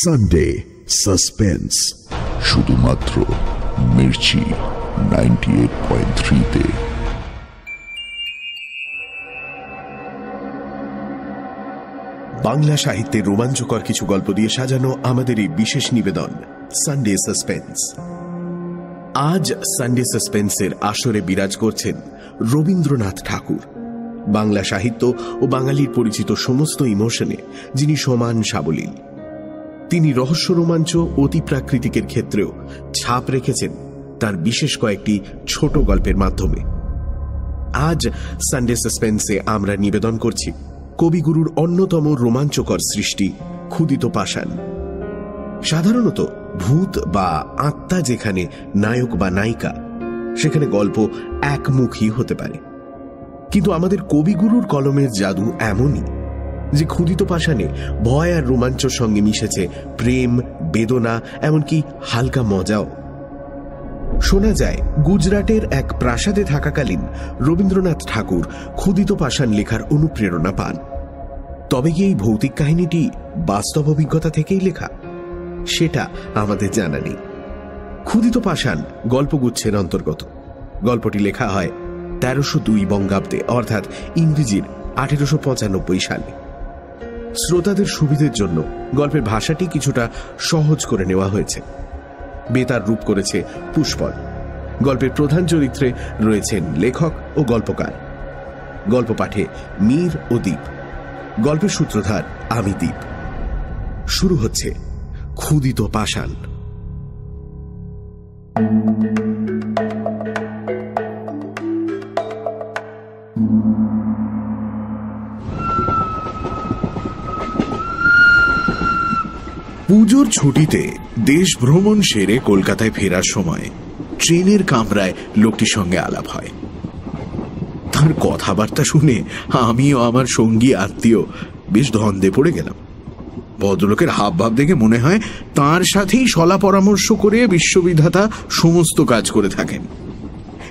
Sunday suspense, শুধুমাত্র মির্চি 98.3-তে। বাংলা সাহিত্যের রোমাঞ্চকর কিছু গল্প দিয়ে সাজানো আমাদের এই বিশেষ নিবেদন সানডে সাসপেন্স। আজ সানডে সাসপেন্সের আসরে বিরাজ করছেন রবীন্দ্রনাথ ঠাকুর। বাংলা সাহিত্য ও বাঙালির পরিচিত সমস্ত ইমোশনে যিনি সমান সাবলীল। তিনি রহস্য, রোমাঞ্চ, অতি প্রাকৃতিকের ক্ষেত্রেও ছাপ রেখেছেন তার বিশেষ কয়েকটি ছোট গল্পের মাধ্যমে। আজ সানডে সাসপেন্সে আমরা নিবেদন করছি কবিগুরুর অন্যতম রোমাঞ্চকর সৃষ্টি ক্ষুদিত পাষাণ। সাধারণত ভূত বা আত্মা যেখানে নায়ক বা নায়িকা, সেখানে গল্প একমুখী হতে পারে, কিন্তু আমাদের কবিগুরুর কলমের জাদু এমনই যে ক্ষুদিত পাষাণে ভয় আর রোমাঞ্চের সঙ্গে মিশেছে প্রেম, বেদনা, এমনকি হালকা মজাও। শোনা যায় গুজরাটের এক প্রাসাদে থাকাকালীন রবীন্দ্রনাথ ঠাকুর ক্ষুদিত পাষাণ লেখার অনুপ্রেরণা পান। তবে কি এই ভৌতিক কাহিনীটি বাস্তব অভিজ্ঞতা থেকেই লেখা, সেটা আমাদের জানা নেই। ক্ষুদিত পাষাণ গল্পগুচ্ছের অন্তর্গত। গল্পটি লেখা হয় 1302 বঙ্গাব্দে, অর্থাৎ ইংরেজির 1895 সালে। শ্রোতাদের সুবিধের জন্য গল্পের ভাষাটি কিছুটা সহজ করে নেওয়া হয়েছে। বেতার রূপ করেছে পুষ্পল। গল্পের প্রধান চরিত্রে রয়েছেন লেখক ও গল্পকার। গল্প পাঠে মীর ও দীপ। গল্পের সূত্রধার আমি দীপ। শুরু হচ্ছে ক্ষুদিত পাষাণ। পুজোর ছুটিতে দেশ ভ্রমণ সেরে কলকাতায় ফেরার সময় ট্রেনের কামরায় লোকটির সঙ্গে আলাপ হয়। তার কথাবার্তা শুনে আমিও আমার সঙ্গী আত্মীয় বেশ ধন্দে পড়ে গেলাম। ভদ্রলোকের হাবভাব দেখে মনে হয় তার সাথেই সলা পরামর্শ করে বিশ্ববিধাতা সমস্ত কাজ করে থাকেন।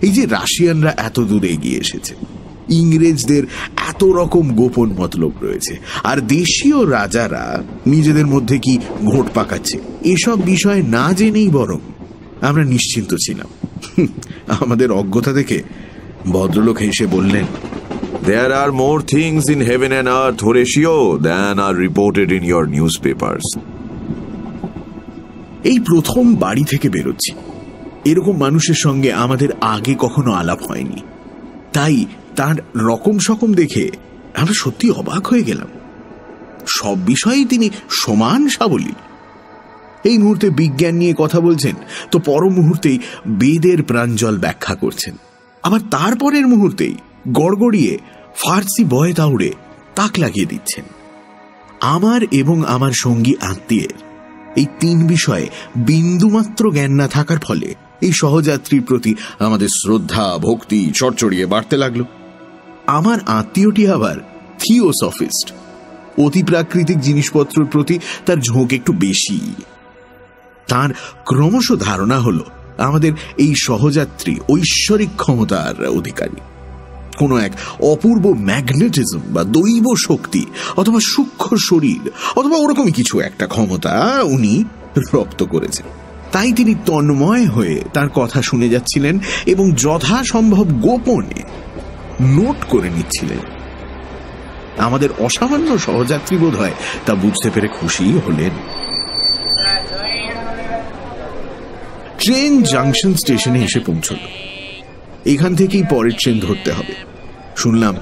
এই যে রাশিয়ানরা এত দূরে এগিয়ে এসেছে, ইংরেজদের এত রকম গোপন মতলব রয়েছে, আর দেশীয় রাজারা নিজেদের মধ্যে কি ঘোট পাকাচ্ছে, এসব বিষয় না জেনেই বরং আমরা নিশ্চিন্ত ছিলাম। আমাদের অজ্ঞতা দেখে ভদ্রলোক হেসে বললেন, There are more things in heaven and earth, Horatio, than are reported in your newspapers. এই প্রথম বাড়ি থেকে বেরোচ্ছি। এরকম মানুষের সঙ্গে আমাদের আগে কখনো আলাপ হয়নি, তাই তার রকম সকম দেখে আমরা সত্যি অবাক হয়ে গেলাম। সব বিষয়েই তিনি সমান সাবলীল। এই মুহূর্তে বিজ্ঞান নিয়ে কথা বলছেন, তো পর মুহূর্তেই বেদের প্রাঞ্জল ব্যাখ্যা করছেন, আবার তারপরের মুহূর্তেই গড়গড়িয়ে ফার্সি বয়ে তাউড়ে তাক লাগিয়ে দিচ্ছেন। আমার এবং আমার সঙ্গী আত্মীয়ের এই তিন বিষয়ে বিন্দুমাত্র জ্ঞান না থাকার ফলে এই সহযাত্রীর প্রতি আমাদের শ্রদ্ধা, ভক্তি চড়চড়িয়ে বাড়তে লাগলো। আমার আত্মীয়টি আবার থিওসফিস্ট। অতি প্রাকৃতিক জিনিসপত্রের প্রতি তার ঝোঁক একটু বেশি। তার ক্রমশ ধারণা হলো আমাদের এই সহযাত্রী ঐশ্বরিক ক্ষমতার অধিকারী। কোনো এক অপূর্ব ম্যাগনেটিজম বা দৈব শক্তি অথবা সূক্ষ্ম শরীর অথবা ওরকমই কিছু একটা ক্ষমতা উনি রপ্ত করেছেন। তাই তিনি তন্ময় হয়ে তার কথা শুনে যাচ্ছিলেন এবং যথাসম্ভব গোপনে নোট করে নিচ্ছিলেন। আমাদের অসামান্য সহযাত্রী বোধ হয় তা বুঝতে পেরে খুশি হলেন। ট্রেন জাংশন স্টেশনে এসে পৌঁছল। এখান থেকেই পরের ট্রেন ধরতে হবে। শুনলাম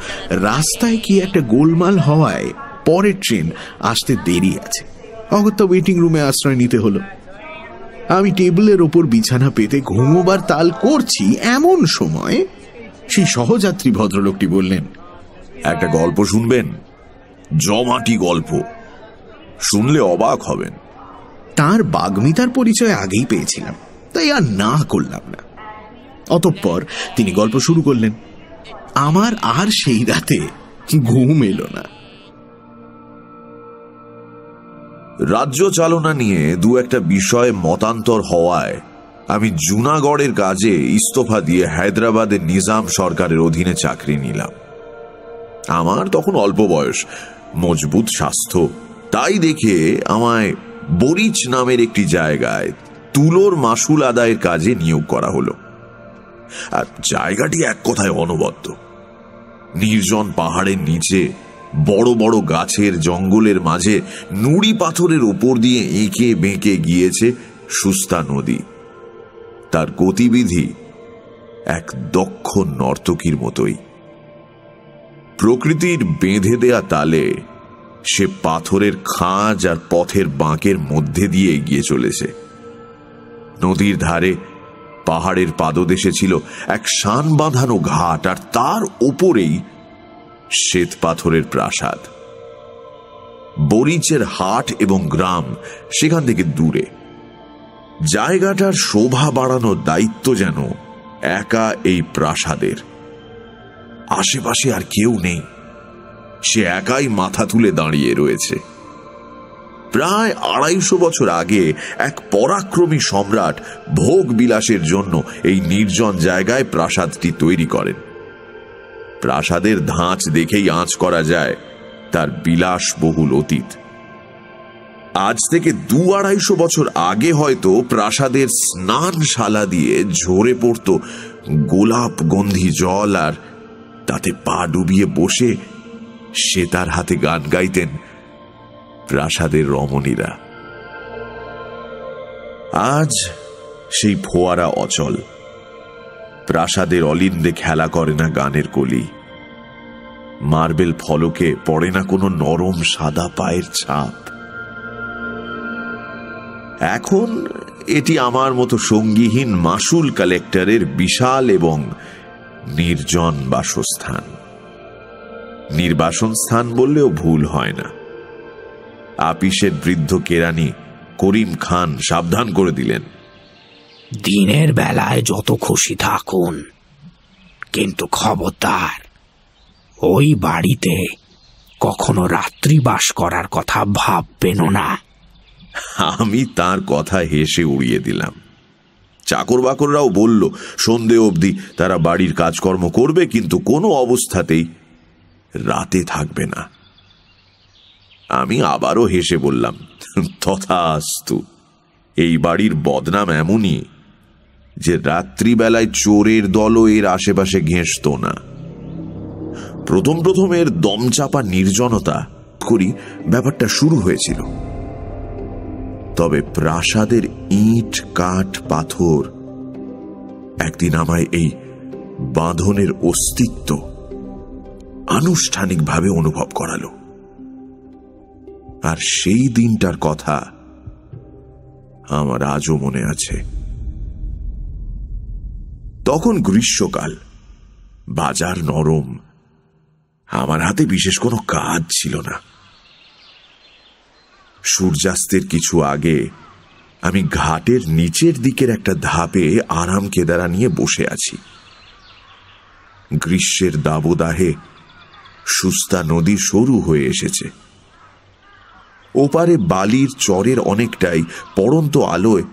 রাস্তায় কি একটা গোলমাল হওয়ায় পরের ট্রেন আসতে দেরি আছে। অগত্যা ওয়েটিং রুমে আশ্রয় নিতে হলো। আমি টেবিলের ওপর বিছানা পেতে ঘুমোবার তাল করছি, এমন সময় সেই সহযাত্রী ভদ্রলোকটি বললেন, একটা গল্প শুনবেন? জমাটি গল্প, শুনলে অবাক হবেন। তার বাগ্মিতার পরিচয় আগেই পেয়েছিলাম, তাই আর না করলাম না। অতঃপর তিনি গল্প শুরু করলেন। আমার আর সেই রাতে ঘুম এলো না। রাজ্য চালনা নিয়ে দু একটা বিষয় মতান্তর হওয়ায় আমি জুনাগড়ের কাজে ইস্তফা দিয়ে হায়দ্রাবাদের নিজাম সরকারের অধীনে চাকরি নিলাম। আমার তখন অল্প বয়স, মজবুত স্বাস্থ্য, তাই দেখে আমায় বরিচ নামের একটি জায়গায় তুলোর মাসুল আদায়ের কাজে নিয়োগ করা হলো। আর জায়গাটি এক কথায় অনবদ্য। নির্জন পাহাড়ের নিচে বড় বড় গাছের জঙ্গলের মাঝে নুড়ি পাথরের উপর দিয়ে এঁকে বেঁকে গিয়েছে সুস্তা নদী। তার গতিবিধি এক দক্ষ নর্তকীর মতোই। প্রকৃতির বেঁধে দেয়া তালে সে পাথরের খাঁজ আর পথের বাঁকের মধ্যে দিয়ে এগিয়ে চলেছে। নদীর ধারে পাহাড়ের পাদদেশে ছিল এক শান বাঁধানো ঘাট, আর তার ওপরেই শ্বেত পাথরের প্রাসাদ। বরিচের হাট এবং গ্রাম সেখান থেকে দূরে। জায়গাটার শোভা বাড়ানোর দায়িত্ব যেন একা এই প্রাসাদের। আশেপাশে আর কেউ নেই, সে একাই মাথা তুলে দাঁড়িয়ে রয়েছে। প্রায় 250 বছর আগে এক পরাক্রমী সম্রাট ভোগ বিলাসের জন্য এই নির্জন জায়গায় প্রাসাদটি তৈরি করেন। প্রাসাদের ধাঁচ দেখেই আঁচ করা যায় তার বিলাসবহুল অতীত। আজ থেকে 200-250 বছর আগে হয়তো প্রাসাদের স্নানশালা দিয়ে ঝরে পড়ত গোলাপ গন্ধি জল, আর তাতে পা ডুবিয়ে বসে সে তার হাতে গান গাইতেন প্রাসাদের রমণীরা। আজ সেই ফোয়ারা অচল। প্রাসাদের অলিন্দে খেলা করে না গানের কলি। মার্বেল ফলকে পড়ে না কোনো নরম সাদা পায়ের ছাপ। এখন এটি আমার মতো সঙ্গীহীন মাসুল কালেক্টরের বিশাল এবং নির্জন বাসস্থান। নির্বাসন স্থান বললেও ভুল হয় না। আপিসের বৃদ্ধ কেরানি করিম খান সাবধান করে দিলেন, দিনের বেলায় যত খুশি থাকুন, কিন্তু খবরদার ওই বাড়িতে কখনো রাত্রিবাস করার কথা ভাববেন না। আমি তার কথা হেসে উড়িয়ে দিলাম। চাকর বাকররাও বলল সন্ধে অবধি তারা বাড়ির কাজকর্ম করবে, কিন্তু কোনো অবস্থাতেই রাতে থাকবে না। আমি আবারও হেসে বললাম, তথাস্তু। এই বাড়ির বদনাম এমনই যে রাত্রিবেলায় চোরের দলও এর আশেপাশে ঘেঁষত না। প্রথম প্রথম এর দমচাপা নির্জনতা করি ব্যাপারটা শুরু হয়েছিল। তবে প্রাসাদের ইট কাঠ পাথর একদিন আমায় এই বাঁধনের অস্তিত্ব আনুষ্ঠানিকভাবে অনুভব করালো। আর সেই দিনটার কথা আমার আজও মনে আছে। তখন গ্রীষ্মকাল, বাজার নরম, আমার হাতে বিশেষ কোনো কাজ ছিল না। সূর্যাস্তের কিছু আগে আমি ঘাটের নিচের দিকের একটা ধাপে আরাম কেদারা নিয়ে বসে আছি। গ্রীষ্মের দাবদাহে সুস্তা নদী সরু হয়ে এসেছে। ওপারে বালির চরের অনেকটাই পড়ন্ত আলোয়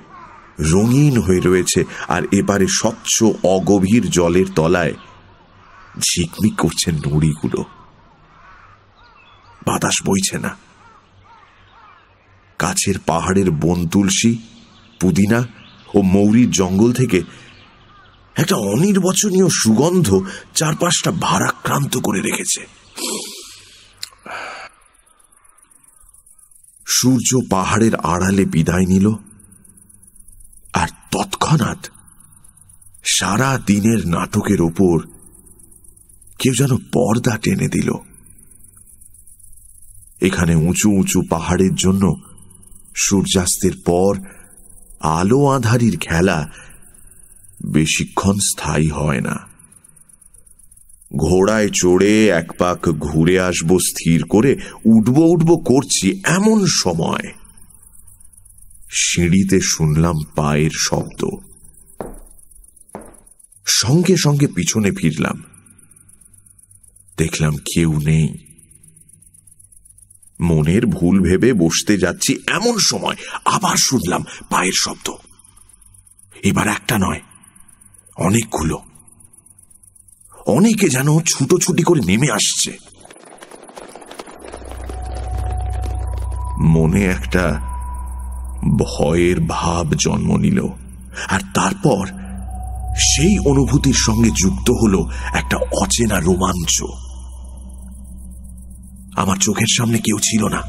রঙিন হয়ে রয়েছে, আর এপারে স্বচ্ছ অগভীর জলের তলায় ঝিকমিক করছে নুড়িগুলো। বাতাস বইছে না। কাছের পাহাড়ের বন তুলসী, পুদিনা ও মৌরির জঙ্গল থেকে একটা অনির্বচনীয় সুগন্ধ চারপাশটা ভারাক্রান্ত করে রেখেছে। সূর্য পাহাড়ের আড়ালে বিদায় নিল, আর তৎক্ষণাৎ সারা দিনের নাটকের ওপর কেউ যেন পর্দা টেনে দিল। এখানে উঁচু উঁচু পাহাড়ের জন্য সূর্যাস্তের পর আলো আঁধারির খেলা বেশিক্ষণ স্থায়ী হয় না। ঘোড়ায় চড়ে এক পাক ঘুরে আসবো স্থির করে উঠবো করছি, এমন সময় সিঁড়িতে শুনলাম পায়ের শব্দ। সঙ্গে সঙ্গে পিছনে ফিরলাম। দেখলাম কেউ নেই। মনের ভুল ভেবে বসতে যাচ্ছি, এমন সময় আবার শুনলাম পায়ের শব্দ। এবার একটা নয়, অনেকগুলো। অনেকে যেন ছুটোছুটি করে নেমে আসছে। মনে একটা ভয়ের ভাব জন্ম নিল। আর তারপর সেই অনুভূতির সঙ্গে যুক্ত হলো একটা অচেনা রোমাঞ্চ। আমার চোখের সামনে কেউ ছিল না।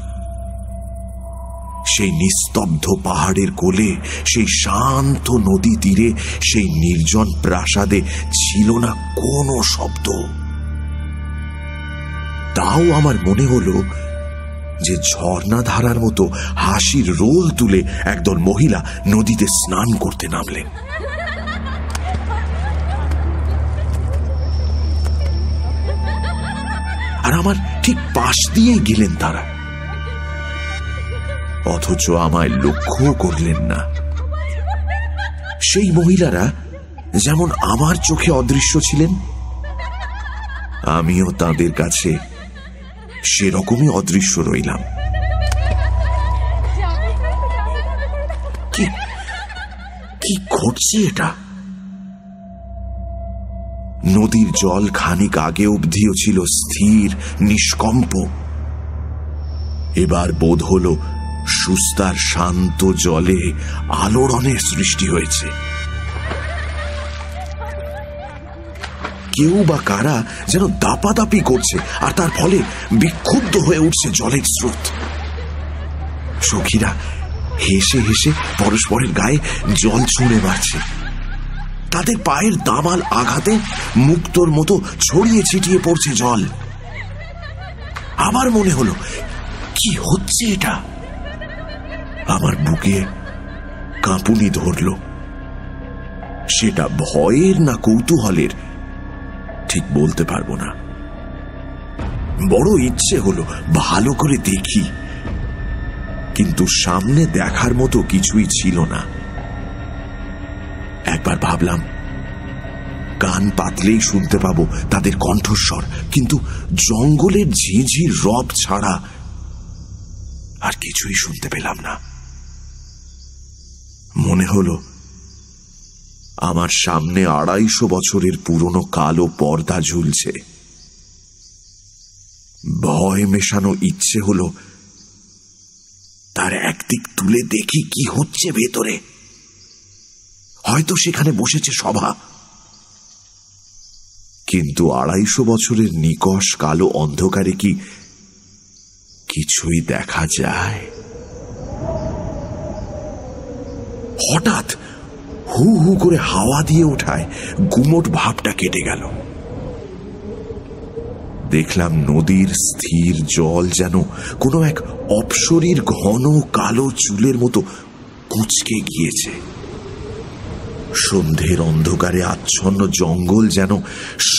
সেই নিস্তব্ধ পাহাড়ের কোলে, সেই শান্ত নদী তীরে, সেই নির্জন প্রাসাদে ছিল না কোনো শব্দ। তাও আমার মনে হলো যে ঝর্ণা ধারার মতো হাসির রোল তুলে একদল মহিলা নদীতে স্নান করতে নামলেন। আর আমার ঠিক পাশ দিয়েই গেলেন তারা, অথচ আমায় লক্ষ্য করলেন না। সেই মহিলারা যেমন আমার চোখে অদৃশ্য ছিলেন, আমিও তাদের কাছে সেরকমই অদৃশ্য রইলাম। কি ঘটছে এটা? নদীর জল খানিক আগে অবধিও ছিল স্থির, নিষ্কম্প। এবার বোধ হলো সুস্তার শান্ত জলে আলোড়নের সৃষ্টি হয়েছে। কেউ বা কারা যেন দাপাদাপি করছে, আর তার ফলে বিক্ষুব্ধ হয়ে উঠছে জলের স্রোত। সখীরা হেসে হেসে পরস্পরের গায়ে জল ছুঁড়ে মারছে। তাদের পায়ের দামাল আঘাতে মুক্তোর মতো ছড়িয়ে ছিটিয়ে পড়ছে জল। আমার মনে হলো, কি হচ্ছে এটা? আমার বুকে কাঁপুনি ধরল। সেটা ভয়ের না কৌতূহলের ঠিক বলতে পারবো না। বড় ইচ্ছে হলো ভালো করে দেখি, কিন্তু সামনে দেখার মতো কিছুই ছিল না। একবার ভাবলাম কান পাতলেই শুনতে পাবো তাদের কণ্ঠস্বর, কিন্তু জঙ্গলের ঝিঝির রব ছাড়া আর কিছুই শুনতে পেলাম না। মনে হলো আমার সামনে 250 বছরের পুরনো কালো পর্দা ঝুলছে। ভয় মেশানো ইচ্ছে হলো তার একদিক তুলে দেখি কি হচ্ছে ভেতরে। হয়তো সেখানে বসেছে সভা, কিন্তু 250 বছরের নিকষ কালো অন্ধকারে কি কিছুই দেখা যায়? হঠাৎ হু হু করে হাওয়া দিয়ে ওঠায় গুমোট ভাবটা কেটে গেল। দেখলাম নদীর স্থির জল যেন কোনো এক অপ্সরীর ঘন কালো চুলের মতো কুঁচকে গিয়েছে। সন্ধ্যের অন্ধকারে আচ্ছন্ন জঙ্গল যেন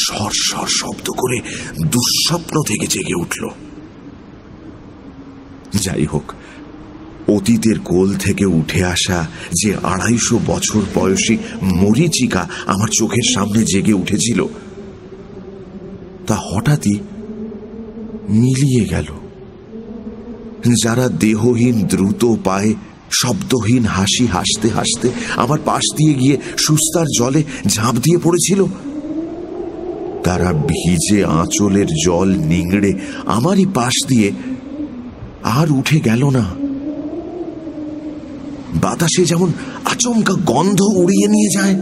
সরসর শব্দ করে দুঃস্বপ্ন থেকে জেগে উঠল। যাই হোক, অতীতের কোল থেকে উঠে আসা যে 250 বছর বয়সী মরীচিকা আমার চোখের সামনে জেগে উঠেছিল, তা হঠাৎই মিলিয়ে গেল। যারা দেহহীন দ্রুত পায়ে শব্দহীন হাসি হাসতে হাসতে আমার পাশ দিয়ে গিয়ে সুস্তার জলে ঝাঁপ দিয়ে পড়েছিল, তারা ভিজে আঁচলের জল নিংড়ে আমারই পাশ দিয়ে আর উঠে গেল না। বাতাসে যেমন আচমকা গন্ধ উড়িয়ে নিয়ে যায়,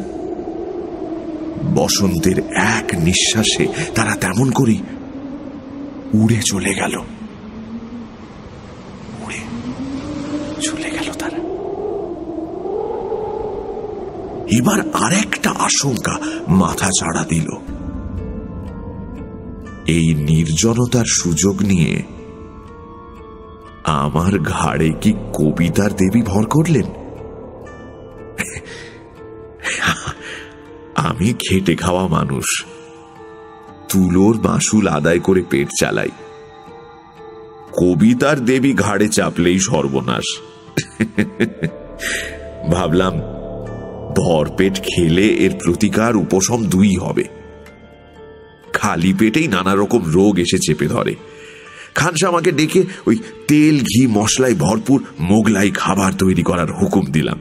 বসন্তের এক নিঃশ্বাসে তারা তেমন করে উড়ে চলে গেল। উড়ে চলে গেল তারা। এবার আরেকটা আশঙ্কা মাথা চাড়া দিল। এই নির্জনতার সুযোগ নিয়ে আমার ঘাড়ে কি কবিতার দেবী ভর করলেন? আমি খেটে খাওয়া মানুষ, তুলোর মাসুল আদায় করে পেট চালাই। কবিতার দেবী ঘাড়ে চাপলেই সর্বনাশ। ভাবলাম ভরপেট খেলে এর প্রতিকার উপশম দুই হবে। খালি পেটেই নানা রকম রোগ এসে চেপে ধরে। খানসা আমাকে ডেকে ওই তেল ঘি মশলায় ভরপুর মোগলাই খাবার তৈরি করার হুকুম দিলাম।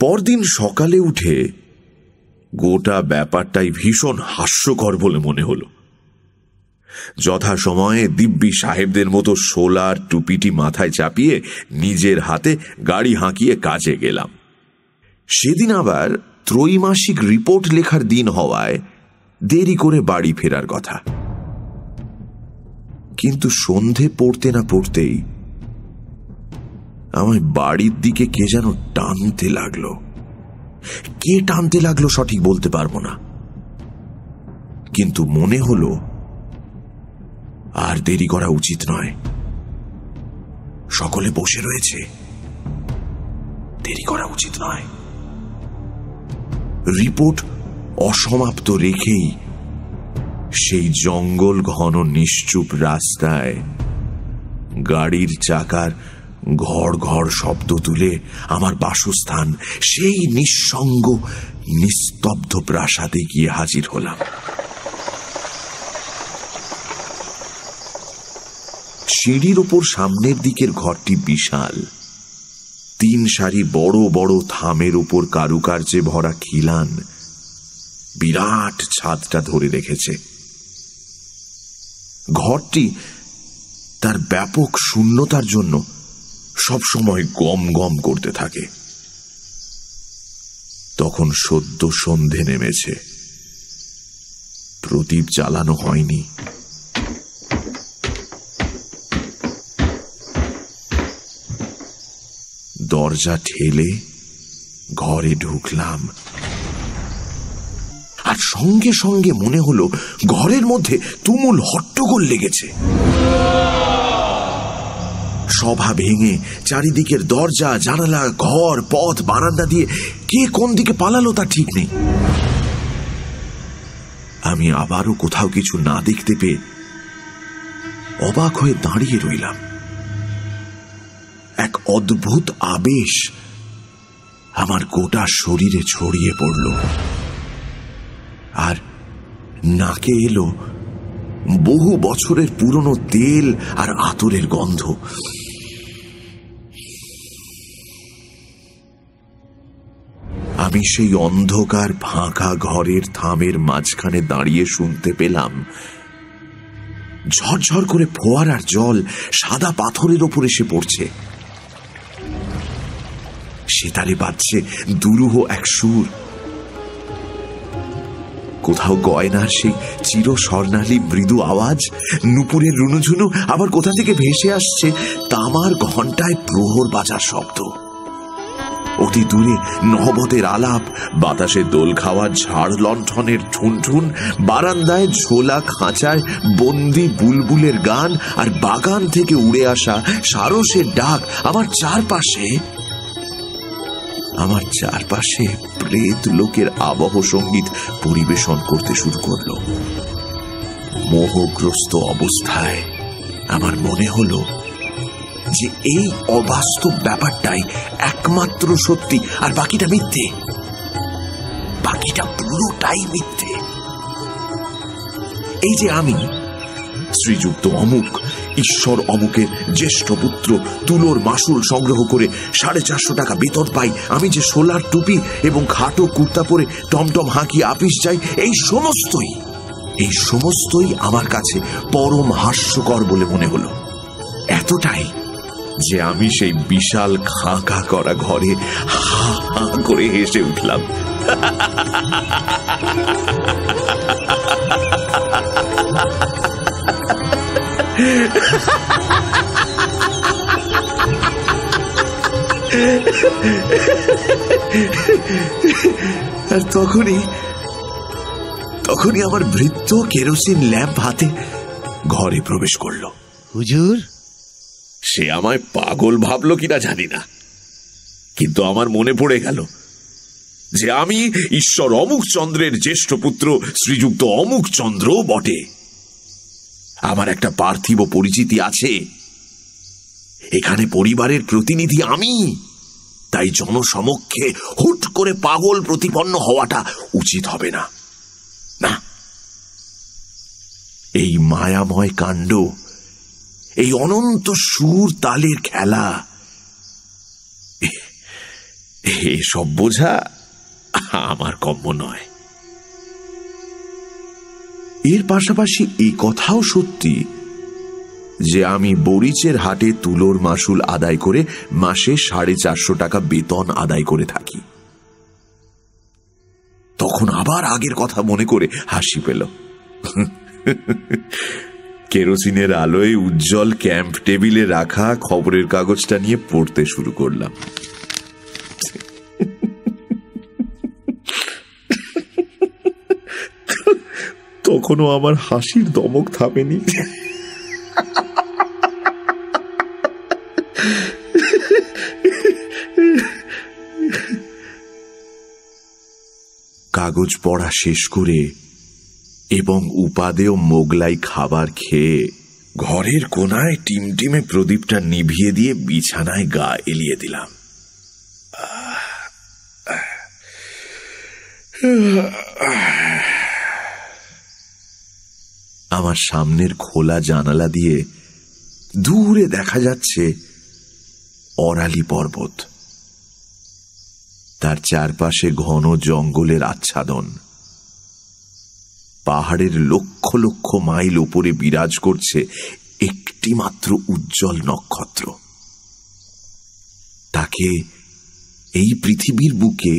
পরদিন সকালে উঠে গোটা ব্যাপারটাই ভীষণ হাস্যকর বলে মনে হলো। যথাসময়ে দিব্যি সাহেবদের মতো সোলার টুপিটি মাথায় চাপিয়ে নিজের হাতে গাড়ি হাঁকিয়ে কাজে গেলাম। সেদিন আবার ত্রৈমাসিক রিপোর্ট লেখার দিন হওয়ায় দেরি করে বাড়ি ফেরার কথা। কিন্তু সন্ধে পড়তে না পড়তেই আমায় বাড়ির দিকে কে যেন টানতে লাগলো। কে টানতে লাগলো সঠিক বলতে পারবো না, কিন্তু মনে হলো আর দেরি করা উচিত নয়। সকলে বসে রয়েছে, দেরি করা উচিত নয়। রিপোর্ট অসমাপ্ত রেখেই সেই জঙ্গল ঘন নিশ্চুপ রাস্তায় গাড়ির চাকার ঘড় ঘড় শব্দ তুলে আমার বাসস্থান সেই নিঃসঙ্গ নিস্তব্ধ প্রাসাদে গিয়ে হাজির হলাম। সিঁড়ির উপর সামনের দিকের ঘরটি বিশাল। 3 সারি বড় বড় থামের উপর কারুকার্যে ভরা খিলান বিরাট ছাদটা ধরে রেখেছে। ঘরটি তার ব্যাপক শূন্যতার জন্য সবসময় গম গম করতে থাকে। তখন সদ্য সন্ধে নেমেছে, প্রদীপ জ্বালানো হয়নি। দরজা ঠেলে ঘরে ঢুকলাম, আর সঙ্গে সঙ্গে মনে হলো ঘরের মধ্যে তুমুল হট্টগোল লেগেছে। সভা ভেঙে চারিদিকের দরজা জানালা ঘর পথ বারান্দা দিয়ে কে কোন দিকে পালালো তা ঠিক নেই। আমি আবারও কোথাও কিছু না দেখতে পেয়ে অবাক হয়ে দাঁড়িয়ে রইলাম। এক অদ্ভুত আবেশ আমার গোটা শরীরে ছড়িয়ে পড়ল, আর নাকে এলো বহু বছরের পুরনো তেল আর আতরের গন্ধ। আমি সেই অন্ধকার ফাঁকা ঘরের থামের মাঝখানে দাঁড়িয়ে শুনতে পেলাম ঝরঝর করে ফোয়ারার জল সাদা পাথরের ওপর এসে পড়ছে। সেতারে বাজছে দুরূহ এক সুর। কোথাও গয়নার সেই চির স্বর্ণালী মৃদু আওয়াজ, নুপুরের রুনুঝুনু, আবার কোথা থেকে ভেসে আসছে তামার ঘণ্টায় প্রহর বাজার শব্দ। অতি দূরে নহবতের আলাপ, বাতাসে দোল খাওয়া ঝাড় লণ্ঠনের ঠুনঠুন, বারান্দায় ঝোলা খাঁচায় বন্দি বুলবুলের গান, আর বাগান থেকে উড়ে আসা সারসের ডাক। আমার চারপাশে প্রেত লোকের আবহ সঙ্গীত পরিবেশন করতে শুরু করলো। মোহগ্রস্ত অবস্থায় আমার মনে হলো যে এই অবাস্তব ব্যাপারটাই একমাত্র সত্যি, আর বাকিটা মিথ্যে। বাকিটা পুরোটাই মিথ্যে। এই যে আমি শ্রীযুক্ত অমুক, ঈশ্বর অমুকের জ্যেষ্ঠ পুত্র, তুলোর মাসুল সংগ্রহ করে 450 টাকা বেতন পাই, আমি যে সোলার টুপি এবং খাটো কুর্তা পরে টমটম হাঁকিয়ে আপিস যাই, এই সমস্তই আমার কাছে পরম হাস্যকর বলে মনে হলো। এতটাই যে আমি সেই বিশাল খাঁকা করা ঘরে হা হা করে হেসে উঠলাম। আর তখনই আমার ভৃত্য কেরোসিন ল্যাম্প হাতে ঘরে প্রবেশ করল। হুজুর, সে আমায় পাগল ভাবলো কিনা জানি না, কিন্তু আমার মনে পড়ে গেল যে আমি ঈশ্বর অমুক চন্দ্রের জ্যেষ্ঠ পুত্র শ্রীযুক্ত অমুক চন্দ্র বটে। আমার একটা পার্থিব পরিচিতি আছে, এখানে পরিবারের প্রতিনিধি আমি, তাই জনসমক্ষে হুট করে পাগল প্রতিপন্ন হওয়াটা উচিত হবে না। না, এই মায়াময় কাণ্ড, এই অনন্ত সুর তালের খেলা, এসব বোঝা আমার কম্য নয়। এর পাশাপাশি এই কথাও সত্যি যে আমি বরিচের হাটে তুলোর মাসুল আদায় করে মাসে 450 টাকা বেতন আদায় করে থাকি। তখন আবার আগের কথা মনে করে হাসি পেল। কেরোসিনের আলোয় উজ্জ্বল ক্যাম্প টেবিলে রাখা খবরের কাগজটা নিয়ে পড়তে শুরু করলাম। তখনও আমার হাসির দমক থামেনি। কাগজ পড়া শেষ করে এবং উপাদেয় মোগলাই খাবার খেয়ে ঘরের কোনায় টিমটিমে প্রদীপটা নিভিয়ে দিয়ে বিছানায় গা এলিয়ে দিলাম। আমার সামনের খোলা জানালা দিয়ে দূরে দেখা যাচ্ছে অরালি পর্বত, তার চারপাশে ঘন জঙ্গলের আচ্ছাদন। পাহাড়ের লক্ষ লক্ষ মাইল উপরে বিরাজ করছে একটি মাত্র উজ্জ্বল নক্ষত্র। তাকে এই পৃথিবীর বুকে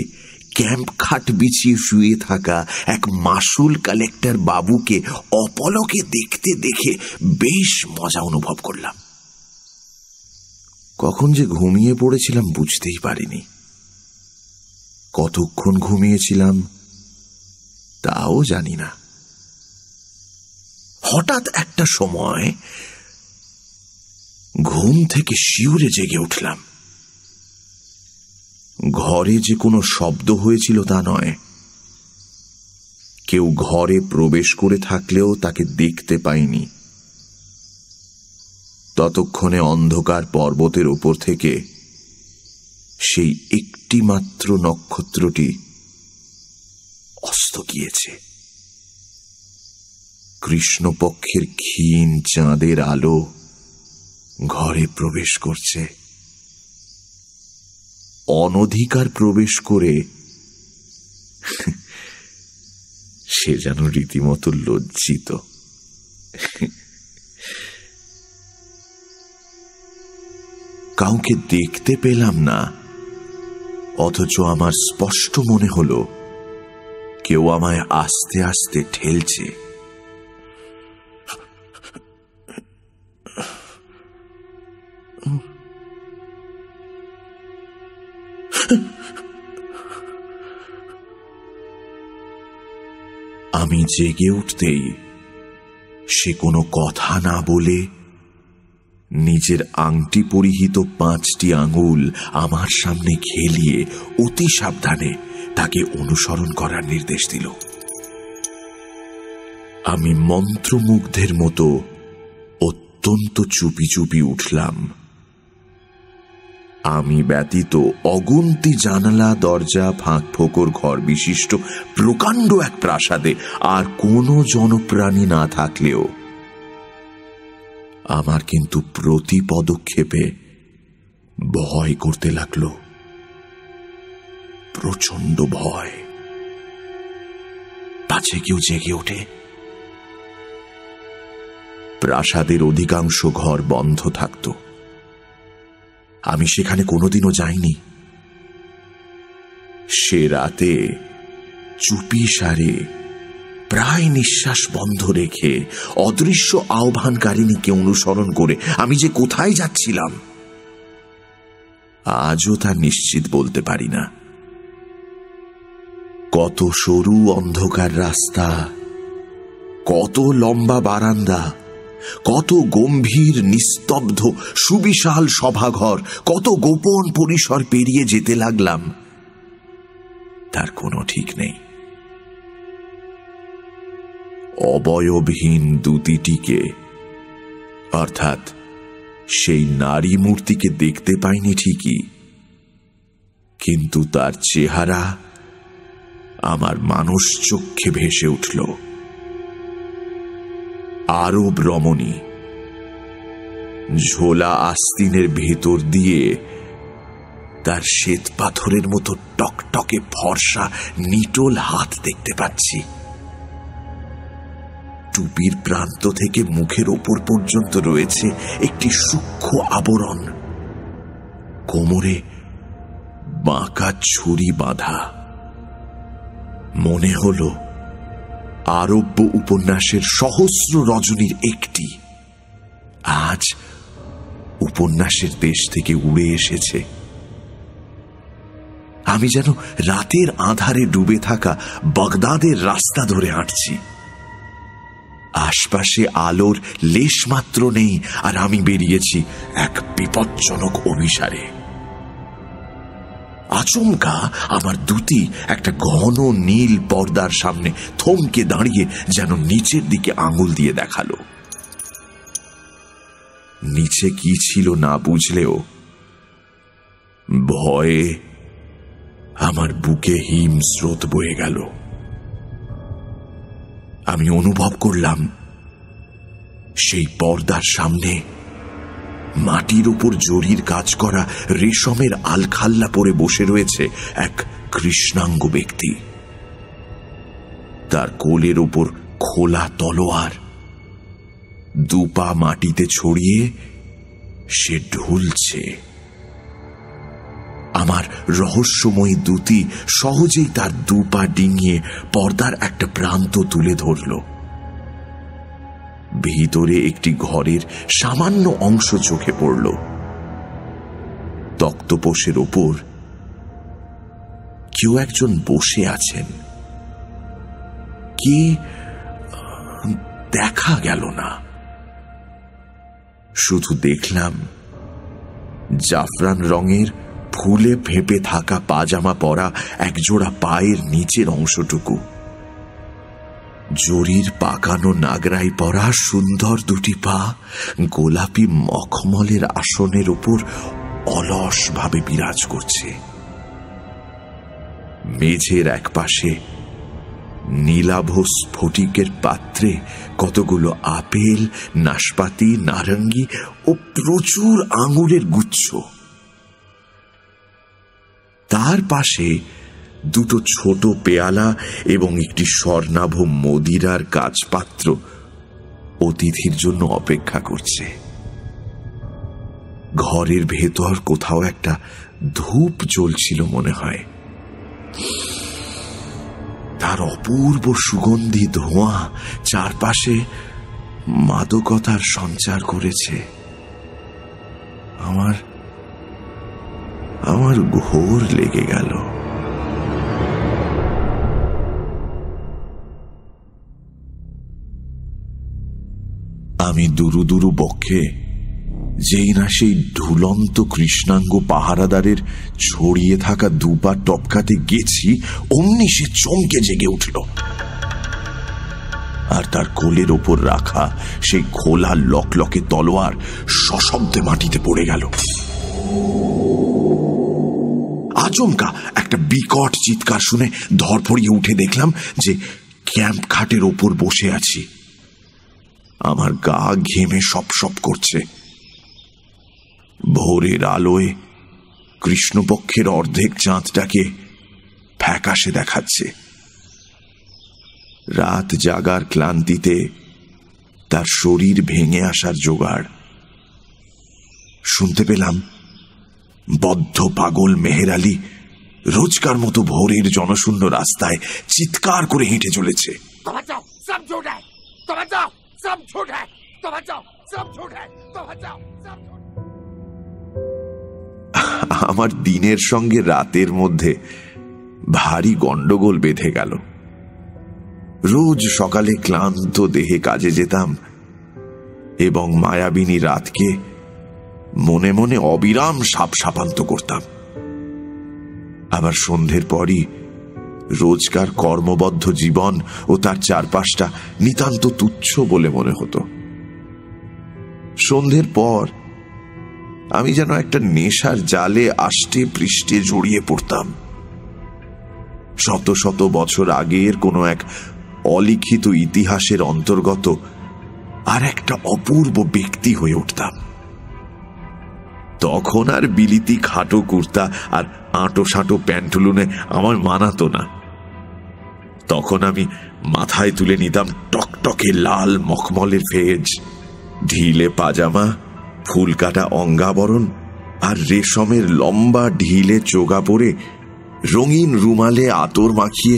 ক্যাম্প খাট বিছিয়ে শুয়ে থাকা এক মাসুল কালেক্টর বাবুকে অপলকে দেখতে দেখে বেশ মজা অনুভব করলাম। কখন যে ঘুমিয়ে পড়েছিলাম বুঝতেই পারিনি। কতক্ষণ ঘুমিয়েছিলাম তাও জানি না। হঠাৎ একটা সময় ঘুম থেকে শিউরে জেগে উঠলাম। ঘরে যে কোনো শব্দ হয়েছিল তা নয়, কেউ ঘরে প্রবেশ করে থাকলেও তাকে দেখতে পাইনি। ততক্ষণে অন্ধকার পর্বতের উপর থেকে সেই একটি মাত্র নক্ষত্রটি অস্ত গিয়েছে। কৃষ্ণপক্ষের ক্ষীণ চাঁদের আলো ঘরে প্রবেশ করছে। অনধিকার প্রবেশ করে সে যেন রীতিমতো লজ্জিত। কাউকে দেখতে পেলাম না, অথচ আমার স্পষ্ট মনে হলো কেউ আমায় আস্তে আস্তে ঠেলছে। আমি জেগে উঠতেই সে কোনো কথা না বলে নিজের আংটি পরিহিত 5টি আঙুল আমার সামনে খেলিয়ে অতি সাবধানে তাকে অনুসরণ করার নির্দেশ দিল। আমি মন্ত্রমুগ্ধের মতো অত্যন্ত চুপি চুপি উঠলাম। আমি ব্যতীত অগুন্তি জানালা দরজা ফাঁক ফোকর ঘর বিশিষ্ট প্রকাণ্ড এক প্রাসাদে আর কোনো জনপ্রাণী না থাকলেও আমার কিন্তু প্রতি পদক্ষেপে ভয় করতে লাগলো, প্রচন্ড ভয়। পাছে কেউ জেগে ওঠে। প্রাসাদের অধিকাংশ ঘর বন্ধ থাকত। আমি সেখানে কোনোদিনও যাইনি। সে রাতে চুপি সারে প্রায় নিঃশ্বাস বন্ধ রেখে অদৃশ্য আহ্বানকারিণীকে অনুসরণ করে আমি যে কোথায় যাচ্ছিলাম আজও তা নিশ্চিত বলতে পারি না। কত সরু অন্ধকার রাস্তা, কত লম্বা বারান্দা, কত গম্ভীর নিস্তব্ধ সুবিশাল সভাঘর, কত গোপন পরিসর পেরিয়ে যেতে লাগলাম তার কোনো ঠিক নেই। অবয়বহীন দুটিটিকে অর্থাৎ সেই নারী মূর্তিকে দেখতে পাইনি ঠিকই, কিন্তু তার চেহারা আমার মানুষ চক্ষে ভেসে উঠল। আরব রমণী, ঝোলা আস্তিনের ভেতর দিয়ে তার শ্বেত পাথরের মতো টকটকে ফর্সা নিটোল হাত দেখতে পাচ্ছি। টুপির প্রান্ত থেকে মুখের ওপর পর্যন্ত রয়েছে একটি সূক্ষ্ম আবরণ, কোমরে বাঁকা ছুরি বাঁধা। মনে হল আরব্য উপন্যাসের সহস্র রজনীর একটি আজ উপন্যাসের দেশ থেকে উড়ে এসেছে। আমি যেন রাতের আঁধারে ডুবে থাকা বাগদাদের রাস্তা ধরে হাঁটছি। আশপাশে আলোর লেশমাত্র নেই, আর আমি বেরিয়েছি এক বিপজ্জনক অভিসারে। আচমকা আমার দুটি একটা ঘন নীল পর্দার সামনে থমকে দাঁড়িয়ে যেন নিচের দিকে আঙুল দিয়ে দেখালো। নিচে কি ছিল না বুঝলেও ভয়ে আমার বুকে হিম স্রোত বয়ে গেল। আমি অনুভব করলাম সেই পর্দার সামনে মাটির উপর জরির কাজ করা রেশমের আলখাল্লা পরে বসে রয়েছে এক কৃষ্ণাঙ্গ ব্যক্তি। তার কোলের উপর খোলা তলোয়ার, দুপা মাটিতে ছড়িয়ে সে ঢুলছে। আমার রহস্যময়ী দুটি সহজেই তার দুপা ডিঙিয়ে পর্দার একটা প্রান্ত তুলে ধরল। ভিতরে একটি ঘরের সামান্য অংশ চোখে পড়ল। তক্তপোষের ওপর কেউ একজন বসে আছেন। কে দেখা গেল না, শুধু দেখলাম জাফরান রঙের ফুলে ফেঁপে থাকা পাজামা পরা একজোড়া পায়ের নিচের অংশটুকু, জরির পাকানো নাগরাই পরা সুন্দর দুটি পা গোলাপি মখমলের আসনের উপর অলসভাবে বিরাজ করছে। মেঝের এক পাশে নীলাভ স্ফটিকের পাত্রে কতগুলো আপেল, নাশপাতি, নারঙ্গি ও প্রচুর আঙুরের গুচ্ছ। তার পাশে দুটো ছোট পেয়ালা এবং একটি স্বর্ণাভ মদিরার কাচপাত্র অতিথির জন্য অপেক্ষা করছে। ঘরের ভেতর কোথাও একটা ধূপ জ্বলছিল মনে হয়। তার অপূর্ব সুগন্ধি ধোঁয়া চারপাশে মাদকতার সঞ্চার করেছে। আমার ঘোর লেগে গেল। আমি দুরু দুরু বক্ষে যেই না সেই ঢুলন্ত কৃষ্ণাঙ্গ পাহারাদারের ছড়িয়ে থাকা দুপা টপকাতে গেছি, অমনি সে চমকে জেগে উঠল, আর তার কোলের ওপর রাখা সেই খোলা লকলকে তলোয়ার সশব্দে মাটিতে পড়ে গেল। আচমকা একটা বিকট চিৎকার শুনে ধরফড়িয়ে উঠে দেখলাম যে ক্যাম্প খাটের ওপর বসে আছি। আমার গা ঘেমে সপসপ করছে। ভোরের আলোয় কৃষ্ণপক্ষের অর্ধেক চাঁদটাকে ফ্যাকাশে দেখাচ্ছে। রাত জাগার ক্লান্তিতে তার শরীর ভেঙে আসার জোগাড়। শুনতে পেলাম বদ্ধ পাগল মেহের আলী রোজকার মতো ভোরের জনশূন্য রাস্তায় চিৎকার করে হেঁটে চলেছে। আমার দিনের সঙ্গে রাতের মধ্যে ভারী গন্ডগোল বেঁধে গেল। রোজ সকালে ক্লান্ত দেহে কাজে যেতাম এবং মায়াবিনী রাতকে মনে মনে অবিরাম সাপসাপান্ত করতাম। আবার সন্ধ্যের পরই রোজকার কর্মবদ্ধ জীবন ও তার চারপাশটা নিতান্ত তুচ্ছ বলে মনে হতো। সন্ধ্যের পর আমি যেন একটা নেশার জালে আষ্টে পৃষ্ঠে জড়িয়ে পড়তাম। শত শত বছর আগের কোনো এক অলিখিত ইতিহাসের অন্তর্গত আর একটা অপূর্ব ব্যক্তি হয়ে উঠতাম। তখন আর বিলিতি খাটো কুর্তা আর আঁটো সাঁটো প্যান্টুলুনে আমার মানাতো না। তখন আমি মাথায় তুলে নিতাম টক টকটকে লাল মখমলের ফেজ, ঢিলে পাজামা, ফুলকাটা অঙ্গাবরণ আর রেশমের লম্বা ঢিলে চোগা পরে রঙিন রুমালে আতর মাখিয়ে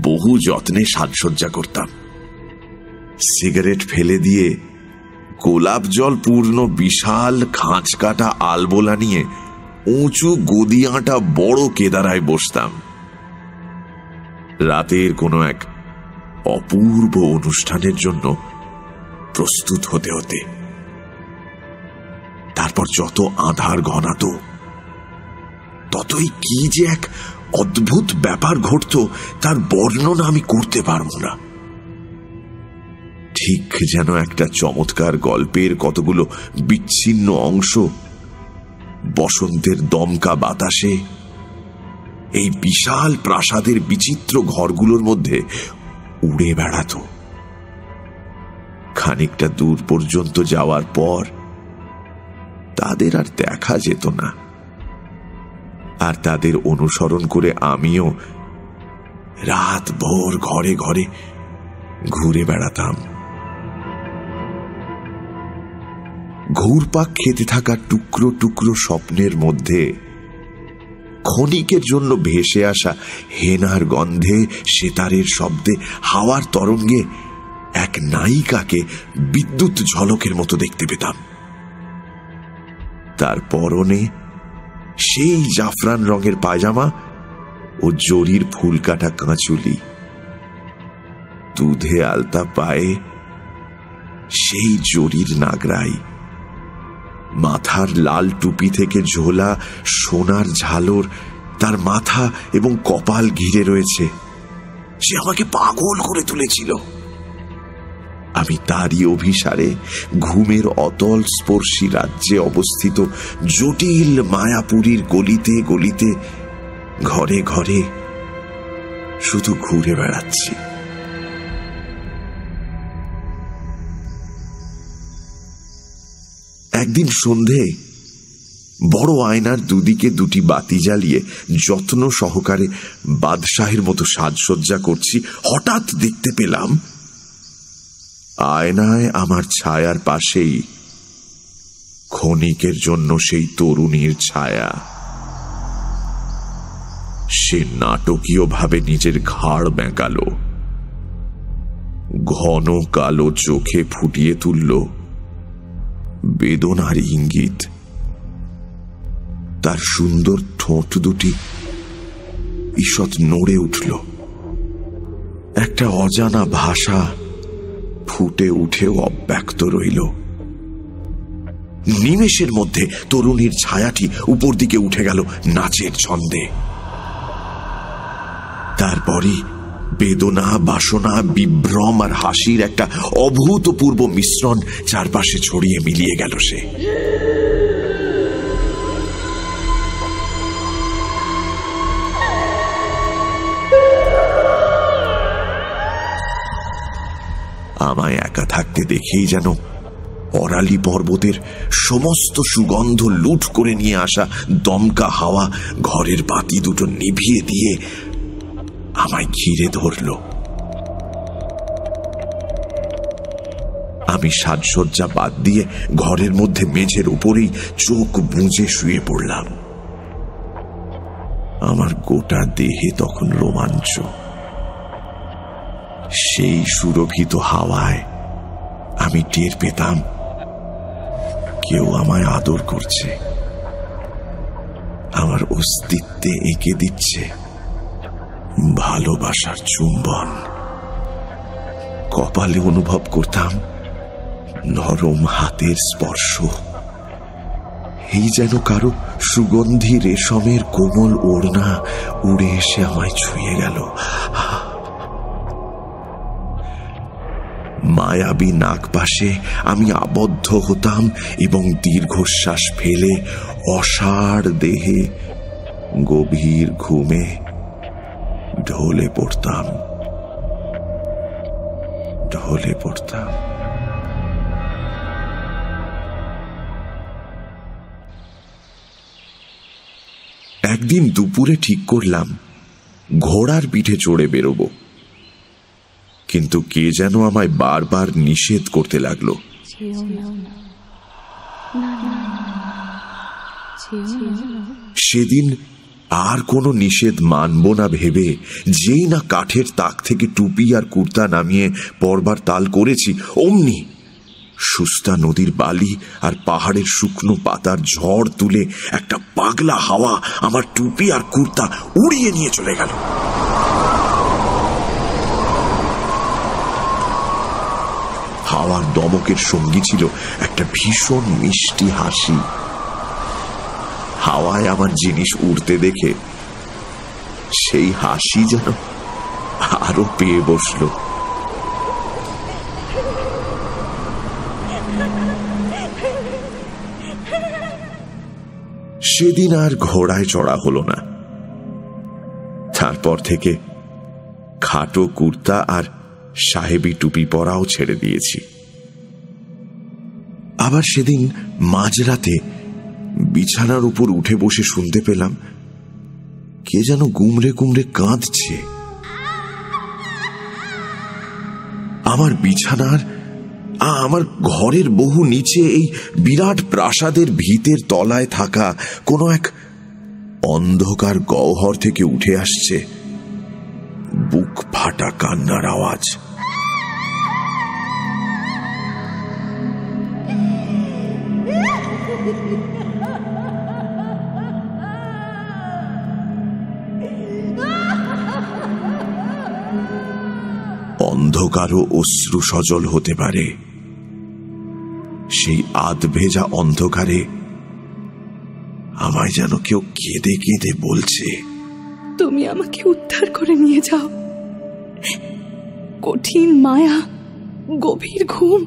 বহু যত্নে সাজসজ্জা করতাম। সিগারেট ফেলে দিয়ে গোলাপ জল পূর্ণ বিশাল খাঁচ কাটা আলবোলা নিয়ে উঁচু গদিয়াটা বড় কেদারায় বসতাম। রাতের কোনো এক অপূর্ব অনুষ্ঠানের জন্য প্রস্তুত হতে হতে তারপর যত আঁধার ঘনাত ততই কি যে এক অদ্ভুত ব্যাপার ঘটত তার বর্ণনা আমি করতে পারব না। ঠিক যেন একটা চমৎকার গল্পের কতগুলো বিচ্ছিন্ন অংশ বসন্তের দমকা বাতাসে এই বিশাল প্রাসাদের বিচিত্র ঘরগুলোর মধ্যে উড়ে বেড়াত। খানিকটা দূর পর্যন্ত যাওয়ার পর তাদের আর দেখা যেত না, আর তাদের অনুসরণ করে আমিও রাত ভোর ঘরে ঘরে ঘুরে বেড়াতাম। ঘুরপাক খেতে থাকা টুকরো টুকরো স্বপ্নের মধ্যে ক্ষণিকের জন্য ভেসে আসা হেনার গন্ধে, সেতারের শব্দে, হাওয়ার তরঙ্গে এক নায়িকাকে বিদ্যুৎ ঝলকের মতো দেখতে পেতাম। তার পরনে সেই জাফরান রঙের পায়জামা ও জরির ফুলকাটা কাঁচুলি, দুধে আলতা পায়ে সেই জরির নাগরাই, মাথার লাল টুপি থেকে ঝোলা সোনার ঝালর তার মাথা এবং কপাল ঘিরে রয়েছে। সে আমাকে পাগল করে তুলেছিল। আমি তারই অভিসারে ঘুমের অতল স্পর্শী রাজ্যে অবস্থিত জটিল মায়াপুরীর গলিতে গলিতে, ঘরে ঘরে শুধু ঘুরে বেড়াচ্ছি। একদিন সন্ধে বড় আয়নার দুদিকে দুটি বাতি জ্বালিয়ে যত্ন সহকারে বাদশাহের মতো সাজসজ্জা করছি, হঠাৎ দেখতে পেলাম আয়নায় আমার ছায়ার পাশেই ক্ষণিকের জন্য সেই তরুণীর ছায়া। সে নাটকীয়ভাবে নিজের ঘাড় বেঁকালো, ঘন কালো চোখে ফুটিয়ে তুলল বেদনার ইঙ্গিত। তার সুন্দর ঠোঁট দুটি ঈষৎ নড়ে উঠল। একটা অজানা ভাষা ফুটে উঠেও অব্যক্ত রইল। নিমেষের মধ্যে তরুণীর ছায়াটি উপর দিকে উঠে গেল নাচের ছন্দে। তারপরই বেদনা, বাসনা, বিভ্রম আর হাসির একটা অভূতপূর্ব মিশ্রণ চারপাশে ছড়িয়ে মিলিয়ে গেল। সে আমায় একা থাকতে দেখেই যেন অরালি পর্বতের সমস্ত সুগন্ধ লুট করে নিয়ে আসা দমকা হাওয়া ঘরের বাতি দুটো নিভিয়ে দিয়ে আমায় ঘিরে ধরল। আমি সাজসজ্জা বাদ দিয়ে ঘরের মধ্যে মেঝের উপরেই চোখ বুজে শুয়ে পড়লাম। আমার গোটা দেহে তখন রোমাঞ্চ। সেই সুরভিত হাওয়ায় আমি টের পেতাম কেউ আমায় আদর করছে, আমার অস্তিত্বে এঁকে দিচ্ছে ভালোবাসার চুম্বন। কপালে অনুভব করতাম নরম হাতের স্পর্শ। এই যেন কারো সুগন্ধি রেশমের কোমল ওড়না উড়ে এসে আমায় ছুঁয়ে গেল। মায়াবী নাগপাশে আমি আবদ্ধ হতাম এবং দীর্ঘশ্বাস ফেলে অসাড় দেহে গভীর ঘুমে ঢলে পড়তাম। একদিন দুপুরে ঠিক করলাম ঘোড়ার পিঠে চড়ে বেরোব, কিন্তু কে যেন আমায় বারবার নিষেধ করতে লাগলো। সেদিন আর কোনো নিষেধ মানব না ভেবে যেই না কাঠের তাক থেকে টুপি আর কুর্তা নামিয়ে পরবার তাল করেছি, অমনি সুস্তা নদীর বালি আর পাহাড়ের শুকনো পাতার ঝড় তুলে একটা পাগলা হাওয়া আমার টুপি আর কুর্তা উড়িয়ে নিয়ে চলে গেল। হাওয়ার দমকের সঙ্গী ছিল একটা ভীষণ মিষ্টি হাসি। হাওয়ায় আমার জিনিস উড়তে দেখে সেই হাসি যেন আরো পেয়ে বসল। সেদিন আর ঘোড়ায় চড়া হলো না। তারপর থেকে খাটো কুর্তা আর সাহেবি টুপি পরাও ছেড়ে দিয়েছি। আবার সেদিন মাঝরাতে বিছানার উপর উঠে বসে শুনতে পেলাম কে যেন গুমরে গুমরে কাঁদছে। আমার বিছানার আমার ঘরের বহু নিচে এই বিরাট প্রাসাদের ভিতের তলায় থাকা কোনো এক অন্ধকার গহ্বর থেকে উঠে আসছে বুক ফাটা কান্নার আওয়াজ। অন্ধকারও অশ্রু সজল হতে পারে। সেই আধভেজা অন্ধকারে আমায় যেন কেউ কেঁদে কেঁদে বলছে, তুমি আমাকে উদ্ধার করে নিয়ে যাও। কঠিন মায়া, গভীর ঘুম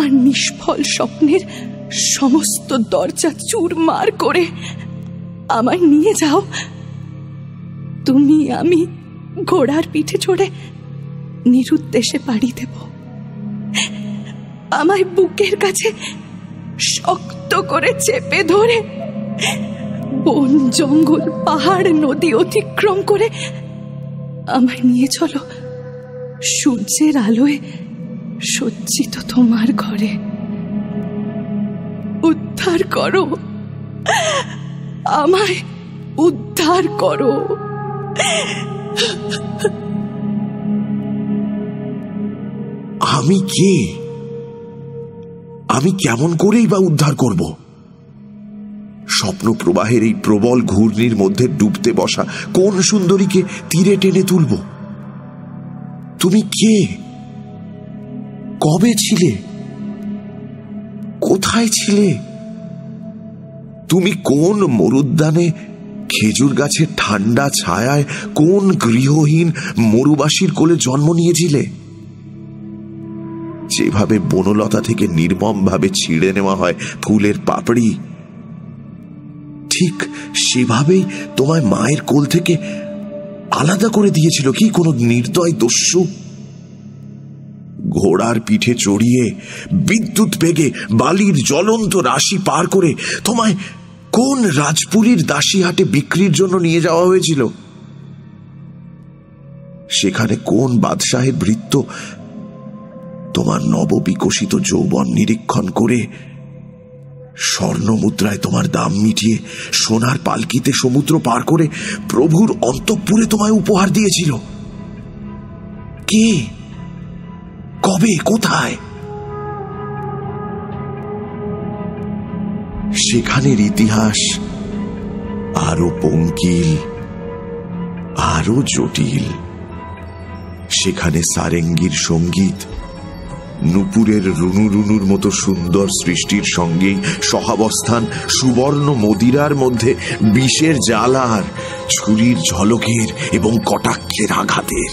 আর নিষ্ফল স্বপ্নের সমস্ত দরজা চুরমার করে আমায় নিয়ে যাও। তুমি আমি ঘোড়ার পিঠে চড়ে নিরুদ্দেশে পাড়ি দেব। আমায় বুকের কাছে শক্ত করে চেপে ধরে বন জঙ্গল পাহাড় নদী অতিক্রম করে আমায় নিয়ে চলো সূর্যের আলোয় সজ্জিত তোমার ঘরে। উদ্ধার করো, আমায় উদ্ধার করো। আমি কে? আমি কেমন করেই বা উদ্ধার করব? স্বপ্ন প্রবাহের এই প্রবল ঘূর্ণির মধ্যে ডুবতে বসা কোন সুন্দরীকে তীরে টেনে তুলব? তুমি কে? কবে ছিলে? কোথায় ছিলে? তুমি কোন মরুদ্যানে খেজুর গাছের ঠান্ডা ছায়ায় কোন গৃহহীন মরুবাসীর কোলে জন্ম নিয়েছিলে? যেভাবে বনলতা থেকে নির্মম ভাবে ছিঁড়ে নেওয়া হয় ফুলের পাপড়ি, ঠিক সেভাবেই তোমায় মায়ের কোল থেকে আলাদা করে দিয়েছিল কি কোনো নির্দয় দস্যু? ঘোড়ার পিঠে চড়িয়ে বিদ্যুৎ বেগে বালির জ্বলন্ত রাশি পার করে তোমায় কোন রাজপুরীর দাসীহাটে বিক্রির জন্য নিয়ে যাওয়া হয়েছিল? সেখানে কোন বাদশাহের ভৃত্য তোমার নববিকশিত যৌবন নিরীক্ষণ করে স্বর্ণ মুদ্রায় তোমার দাম মিটিয়ে সোনার পালকিতে সমুদ্র পার করে প্রভুর অন্তঃপুরে তোমায় উপহার দিয়েছিল? কে? কবে? কোথায়? সেখানের ইতিহাস আরো পঙ্কিল, আরো জটিল। সেখানে সারেঙ্গীর সঙ্গীত নুপুরের রুনু রুনুর মতো সুন্দর সৃষ্টির সঙ্গেই সহাবস্থান সুবর্ণ মদিরার মধ্যে বিষের জ্বালার, ছুরির ঝলকের এবং কটাক্ষের আঘাতের।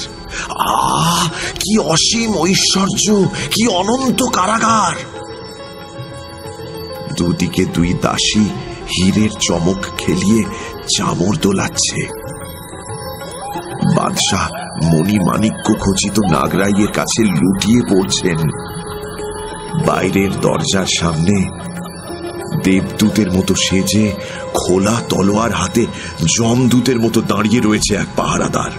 কি অসীম ঐশ্বর্য, কি অনন্ত কারাগার! দুদিকে দুই দাসী হীরের চমক খেলিয়ে চামর দোলাচ্ছে। বাদশাহ মণিমাণিক্য খচিত নাগরাইয়ের কাছে লুটিয়ে পড়ছেন। বাইরের দরজার সামনে দেবদূতের মতো সেজে খোলা তলোয়ার হাতে যমদূতের মতো দাঁড়িয়ে রয়েছে এক পাহারাদার।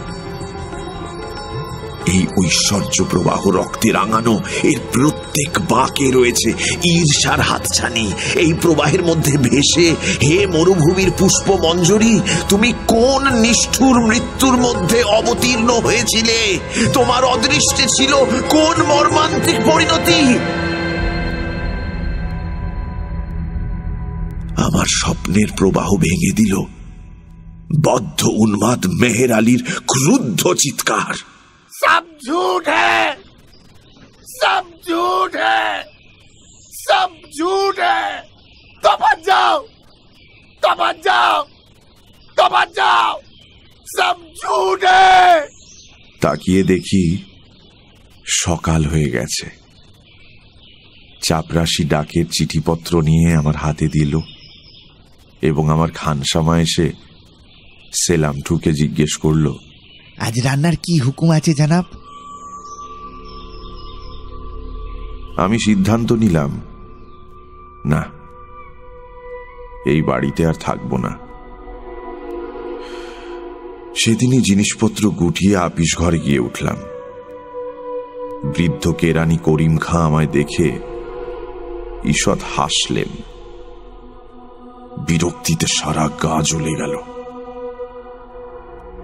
এই ঐশ্বর্য প্রবাহ রক্তে রাঙানো, এর প্রত্যেক বাঁকে রয়েছে ঈর্ষার হাতছানি। এই প্রবাহের মধ্যে ভেসে, হে মরুভূমির পুষ্প মঞ্জরি, তুমি কোন নিষ্ঠুর মৃত্যুর মধ্যে অবতীর্ণ হয়েছিলে? তোমার অদৃষ্টে ছিল কোন মর্মান্তিক পরিণতি? আমার স্বপ্নের প্রবাহ ভেঙে দিল বদ্ধ উন্মাদ মেহের আলীর ক্রুদ্ধ চিৎকার। सब झूठ है, सब झूठ है, सब झूठ है। तो बच जाओ, तो बच जाओ, तो बच जाओ, सब झूठ है। তাকিয়ে দেখি সকাল হয়ে গেছে। চাপরাশি ডাকের চিঠিপত্র নিয়ে আমার হাতে দিল এবং আমার খানসামা এসে সেলাম ঠুকে জিজ্ঞেস করল, আজ রান্নার কি হুকুম আছে জানাব? আমি সিদ্ধান্ত নিলাম, না, এই বাড়িতে আর থাকবো না। সেদিনই জিনিসপত্র গুটিয়ে আপিস ঘরে গিয়ে উঠলাম। বৃদ্ধ কেরানি করিম খাঁ আমায় দেখে ঈষৎ হাসলেন। বিরক্তিতে সারা গা জ্বলে গেল,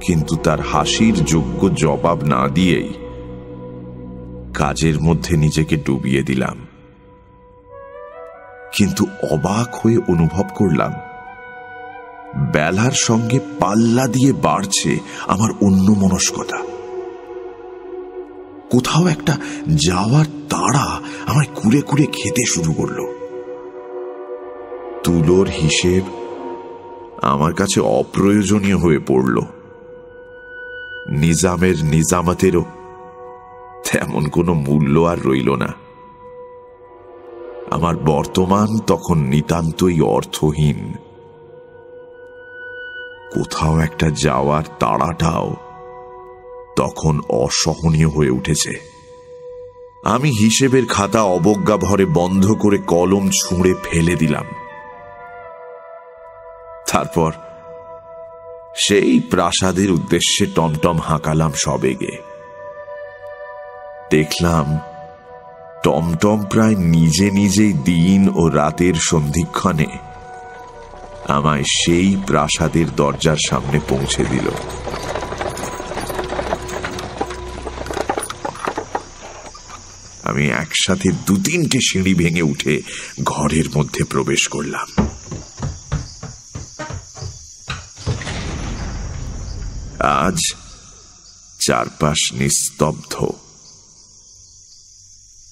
কিন্তু তার হাসির যোগ্য জবাব না দিয়েই কাজের মধ্যে নিজেকে ডুবিয়ে দিলাম। কিন্তু অবাক হয়ে অনুভব করলাম, বেলার সঙ্গে পাল্লা দিয়ে বাড়ছে আমার অন্যমনস্কতা। কোথাও একটা যাওয়ার তাড়া আমায় কুরে কুরে খেতে শুরু করল। তুলোর হিসেব আমার কাছে অপ্রয়োজনীয় হয়ে পড়ল। নিজামের নিজামাতেরও তেমন কোনো মূল্য আর রইল না। আমার বর্তমান তখন নিতান্তই অর্থহীন। কোথাও একটা যাওয়ার তাড়াটাও তখন অসহনীয় হয়ে উঠেছে। আমি হিসেবের খাতা অবজ্ঞা ভরে বন্ধ করে কলম ছুঁড়ে ফেলে দিলাম। তারপর সেই প্রাসাদের উদ্দেশ্যে টমটম হাঁকালাম সবেগে। দেখলাম টমটম প্রায় নিজে নিজেই দিন ও রাতের সন্ধিক্ষণে আমায় সেই প্রাসাদের দরজার সামনে পৌঁছে দিল। আমি একসাথে 2-3টে সিঁড়ি ভেঙে উঠে ঘরের মধ্যে প্রবেশ করলাম। আজ চারপাশ নিস্তব্ধ।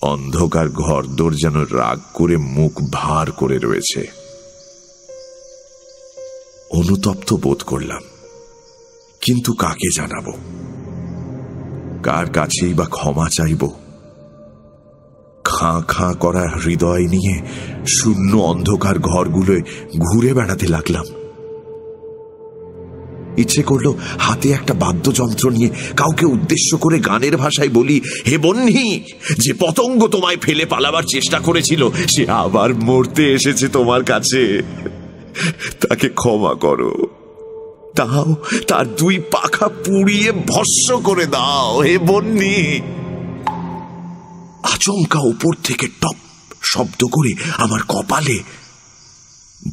অন্ধকার ঘরদোর যেন রাগ করে মুখ ভার করে রয়েছে। অনুতপ্ত বোধ করলাম, কিন্তু কাকে জানাবো? কার কাছেই বা ক্ষমা চাইব? খাঁ খাঁ করা হৃদয় নিয়ে শূন্য অন্ধকার ঘরগুলোয় ঘুরে বেড়াতে লাগলাম। ইচ্ছে করলো হাতে একটা বাদ্যযন্ত্র নিয়ে কাউকে উদ্দেশ্য করে গানের ভাষায় বলি, হে বহ্নি, যে পতঙ্গ তোমায় ফেলে পালাবার চেষ্টা করেছিল সে আবার মরতে এসেছে তোমার কাছে, তাকে ক্ষমা করো, তাও তার 2 পাখা পুড়িয়ে ভস্ম করে দাও, হে বহ্নি। আচমকা উপর থেকে টপ শব্দ করে আমার কপালে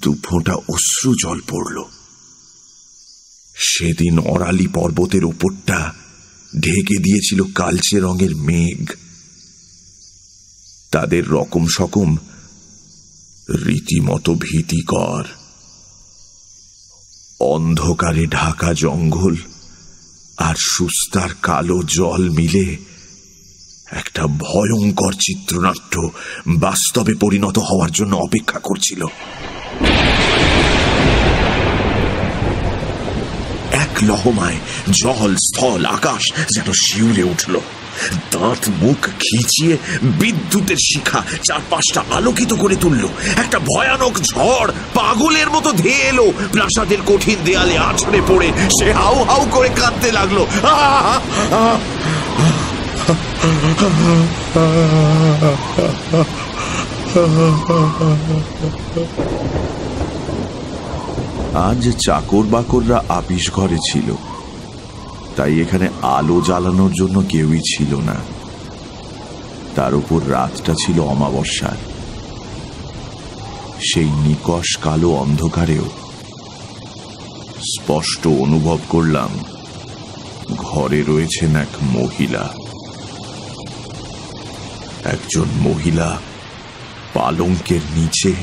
2 ফোঁটা অশ্রু জল পড়ল। সেদিন অরালি পর্বতের ওপরটা ঢেকে দিয়েছিল কালচে রঙের মেঘ। তাদের রকম সকম রীতিমতো ভীতিকর। অন্ধকারে ঢাকা জঙ্গল আর সুস্তার কালো জল মিলে একটা ভয়ঙ্কর চিত্রনাট্য বাস্তবে পরিণত হওয়ার জন্য অপেক্ষা করছিল। এক লহমায় জল, স্থল, আকাশ যেন শিউরে উঠল। দাঁত মুখ খিচিয়ে বিদ্যুতের শিখা চারপাশটা আলোকিত করে তুলল। একটা ভয়ানক ঝড় পাগলের মতো ধেয়ে এলো। প্রাসাদের কঠিন দেয়ালে আছড়ে পড়ে সে হাউ হাউ করে কাঁদতে লাগলো। আজ চাকর বাকররা আপিস ঘরে ছিল। তাই এখানে আলো জ্বালানোর জন্য কেউই ছিল না। তার উপর রাতটা ছিল অমাবস্যার। সেই নিকষ কালো অন্ধকারেও স্পষ্ট অনুভব করলাম ঘরে রয়েছেন এক মহিলা। একজন মহিলা পালঙ্কের নিচে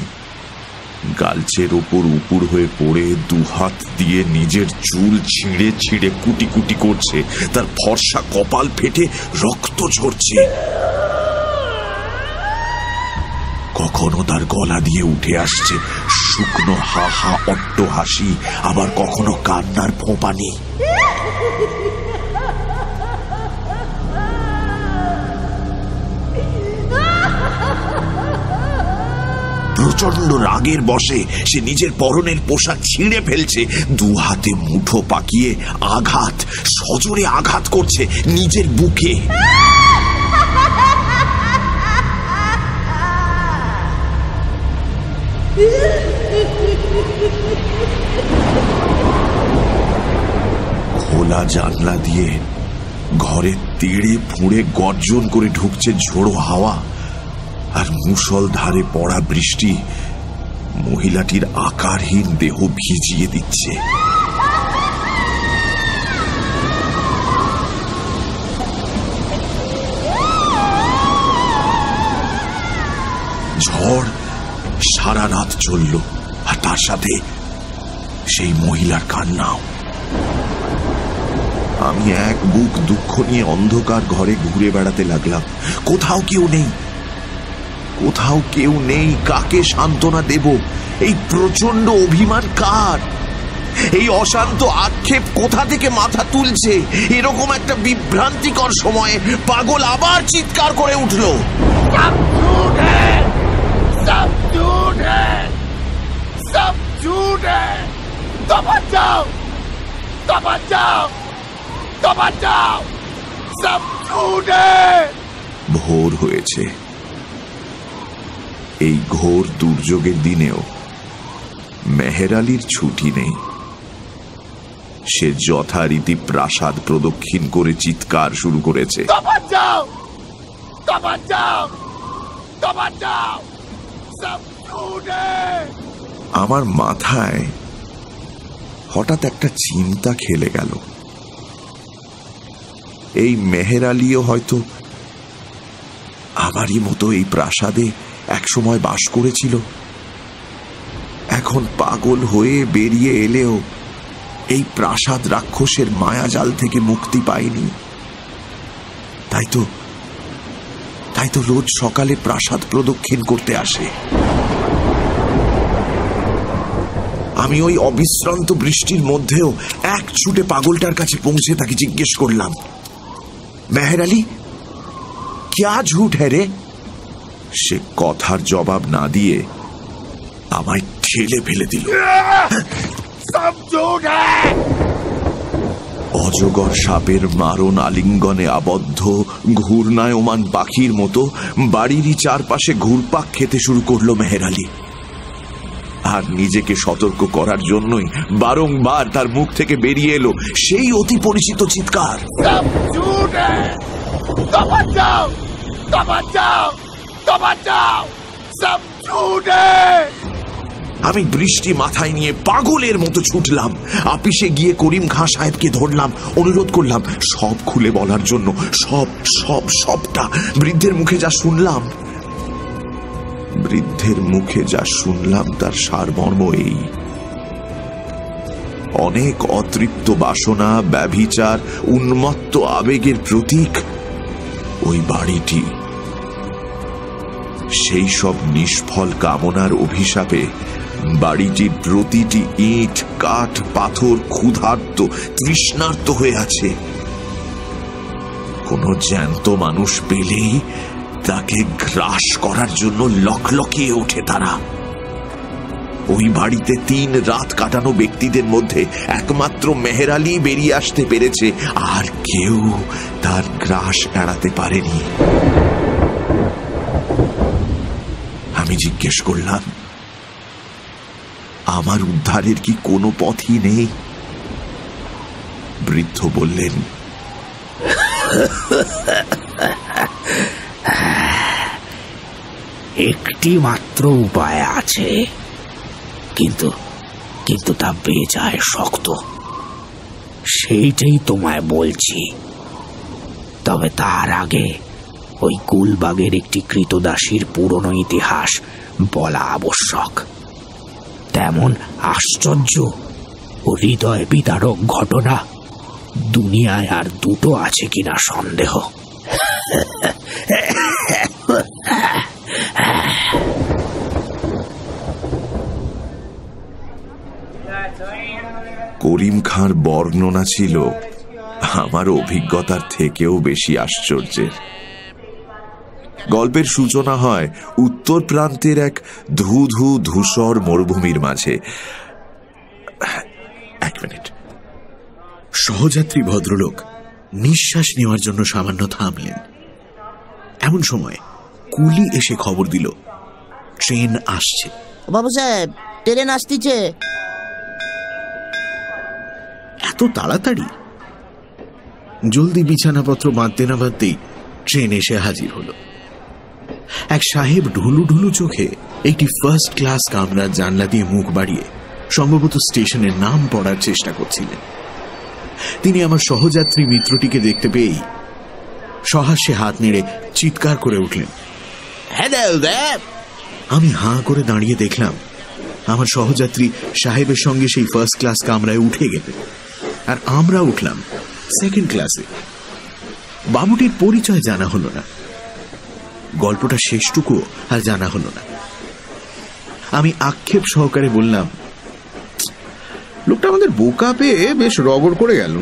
গালচের ওপর উপুড় হয়ে পড়ে দুহাত দিয়ে নিজের চুল ছিঁড়ে ছিঁড়ে কুটি কুটি করছে। তার ফর্সা কপাল ফেটে রক্ত ঝরছে। কখনো তার গলা দিয়ে উঠে আসছে শুকনো হা হা অট্ট হাসি, আবার কখনো কান্নার ফোঁপানি। প্রচন্ড রাগের বশে সে নিজের পরনের পোশাক ছিঁড়ে ফেলছে। দু হাতে মুঠো পাকিয়ে আঘাত, সজোরে আঘাত করছে নিজের বুকে। খোলা জানলা দিয়ে ঘরে তেড়ে ফুঁড়ে গর্জন করে ঢুকছে ঝোড়ো হাওয়া, আর মুষলধারে পড়া বৃষ্টি মহিলাটির আকারহীন দেহ ভিজিয়ে দিচ্ছে। ঝড় সারা রাত চলল, আর তার সাথে সেই মহিলার কান্নাও। আমি এক বুক দুঃখ নিয়ে অন্ধকার ঘরে ঘুরে বেড়াতে লাগলাম। কোথাও কেউ নেই, কোথাও কেউ নেই। কাকে সান্ত্বনা দেব? এই প্রচন্ড অভিমান কার? এই অশান্ত আক্ষেপ কোথা থেকে মাথা তুলছে? এরকম একটা বিভ্রান্তিকর সময়ে পাগল আবার চিৎকার করে উঠল, सब झूठ है, सब झूठ है, सब झूठ है। तो बचाओ, तो बचाओ, तो बचाओ, सब झूठ है। ভোর হয়েছে। এই ঘোর দুর্যোগের দিনেও মেহের আলীর ছুটি নেই। সে যথারীতি প্রাসাদ প্রদক্ষিণ করে চিৎকার শুরু করেছে, तो बचाओ, तो बचाओ, तो बचाओ, सब झूठ है। আমার মাথায় হঠাৎ একটা চিন্তা খেলে গেল। এই মেহের আলীও হয়তো আমারই মতো এই প্রাসাদে একসময় বাস করেছিল। এখন পাগল হয়ে বেরিয়ে এলেও এই প্রাসাদ রাক্ষসের মায়াজাল থেকে মুক্তি পায়নি। তাই তো রোজ সকালে প্রাসাদ প্রদক্ষিণ করতে আসে। আমি ওই অবিশ্রান্ত বৃষ্টির মধ্যেও এক ছুটে পাগলটার কাছে পৌঁছে তাকে জিজ্ঞেস করলাম, মেহের আলী, ক্যা ঝুট হ্যাঁ রে? সে কথার জবাব না দিয়ে আমায় ঠেলে ফেলে দিল। सब झूठ है। অজগর সাপের মারণ আলিঙ্গনে আবদ্ধ ঘূর্ণায়মান পাখির মতো বাড়িরই চারপাশে ঘুরপাক খেতে শুরু করলো মেহের আলী। আর নিজেকে সতর্ক করার জন্যই বারংবার তার মুখ থেকে বেরিয়ে এলো সেই অতি পরিচিত চিৎকার, सब झूठ है। तो बचाओ, तो बचाओ, तो बचाओ, सब झूठ है। আমি বৃষ্টি মাথায় নিয়ে পাগলের মতো ছুটলাম। আপিসে গিয়ে করিম খাঁ সাহেবকে ধরলাম, অনুরোধ করলাম সব খুলে বলার জন্য। সবটা বৃদ্ধের মুখে যা শুনলাম তার সারমর্ম এই: অনেক অতৃপ্ত বাসনা, ব্যভিচার, উন্মত্ত আবেগের প্রতীক ওই বাড়িটি। সেই সব নিষ্ফল কামনার অভিশাপে বাড়িটির প্রতিটি ইট, কাঠ, পাথর ক্ষুধার্ত, তৃষ্ণার্ত হয়ে আছে। কোন জ্যান্ত মানুষ পেলেই তাকে গ্রাস করার জন্য লকলকিয়ে ওঠে তারা। ওই বাড়িতে 3 রাত কাটানো ব্যক্তিদের মধ্যে একমাত্র মেহের আলী বেরিয়ে আসতে পেরেছে, আর কেউ তার গ্রাস এড়াতে পারেনি। আমি জিজ্ঞেস করলাম, আমার উদ্ধারের কি কোনো পথই নেই? বৃদ্ধ বললেন, একটি মাত্র উপায় আছে, কিন্তু কিন্তু তা বেজায় শক্ত। সেইটাই তোমায় বলছি। তবে তার আগে ওই গুলবাগের একটি কৃতদাসীর পুরনো ইতিহাস বলা আবশ্যক। তেমন আশ্চর্য ও হৃদয় বিদারক ঘটনা দুনিয়ায় আর দুটো আছে কিনা সন্দেহ। করিম খাঁর বর্ণনা ছিল আমার অভিজ্ঞতার থেকেও বেশি আশ্চর্যের। গল্পের সূচনা হয় উত্তর প্রান্তের এক ধূ ধূসর মরুভূমির মাঝে। এক মিনিট। সহযাত্রী ভদ্রলোক নিঃশ্বাস নেওয়ার জন্য সামান্য থামলেন। এমন সময় কুলি এসে খবর দিল, ট্রেন আসছে। বাবু সাহেব, ট্রেন আসতেছে। এত তাড়াতাড়ি? জলদি বিছানাপত্র বাঁধতে না বাঁধতেই ট্রেন এসে হাজির হলো। এক সাহেব ঢুলু ঢুলু চোখে একটি ফার্স্ট ক্লাস কামরার জানলা দিয়ে মুখ বাড়িয়ে সম্ভবত স্টেশনের নাম পড়ার চেষ্টা করছিলেন। তিনি আমার সহযাত্রী মিত্রটিকে দেখতে পেয়েই সহাস্যে হাত নেড়ে চিৎকার করে উঠলেন, আমি হাঁ করে দাঁড়িয়ে দেখলাম আমার সহযাত্রী সাহেবের সঙ্গে সেই ফার্স্ট ক্লাস কামরায় উঠে গেলেন, আর আমরা উঠলাম সেকেন্ড ক্লাসে। বাবুটির পরিচয় জানা হলো না, গল্পটা শেষটুকু আর জানা হলো না। আমি আক্ষেপ সহকারে বললাম, লোকটা আমাদের বোকা পেয়ে বেশ রগড় করে গেল।